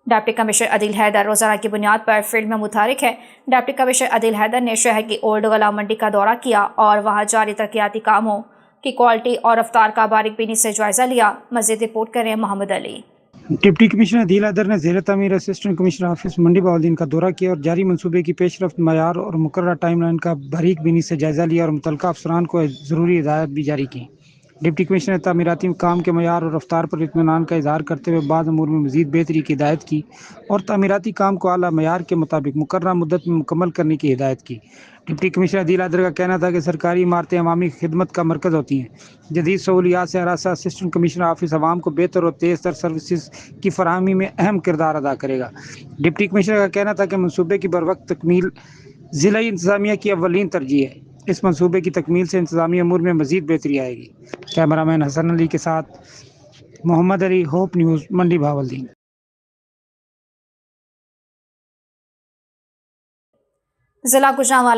Deputy commissioner عدیل حیدر روزانہ کی بنیاد پر فیلڈ میں متحرک ہے۔ ڈپٹی کمشنر عدیل حیدر نے شہر کی اولڈ غلام منڈی کا دورہ کیا اور وہاں جاری ترقیاتی کاموں کی کوالٹی اور رفتار کا باریک بینی سے جائزہ لیا۔ مزید رپورٹ کریں محمد علی۔ ڈپٹی کمشنر عدیل حیدر نے زیر تعمیر اسسٹنٹ کمشنر آفس منڈی بہاولدین کا دورہ کیا اور جاری منصوبے کی پیش رفت، معیار اور مقررہ ٹائم لائن کا باریک بینی سے جائزہ لیا اور متعلقہ افسران کو ضروری ہدایات بھی جاری کی۔ ڈپٹی کمشنر نے تعمیراتی کام کے معیار اور رفتار پر اطمینان کا اظہار کرتے ہوئے بعض امور میں مزید بہتری کی ہدایت کی اور تعمیراتی کام کو اعلیٰ معیار کے مطابق مقررہ مدت میں مکمل کرنے کی ہدایت کی۔ ڈپٹی کمشنر عدیل حیدر کا کہنا تھا کہ سرکاری عمارتیں عوامی خدمت کا مرکز ہوتی ہیں۔ جدید سہولیات سے ہراساں اسسٹنٹ کمشنر آفس عوام کو بہتر اور تیز تر سروسز کی فراہمی میں اہم کردار ادا کرے گا۔ ڈپٹی کمشنر کا کہنا تھا کہ منصوبے کی بروقت تکمیل ضلعی انتظامیہ کی اولین ترجیح ہے۔ اس منصوبے کی تکمیل سے انتظامی امور میں مزید بہتری آئے گی۔ کیمرہ مین حسن علی کے ساتھ محمد علی، ہوپ نیوز، منڈی بہاولدین۔ ضلع گوجرانوالہ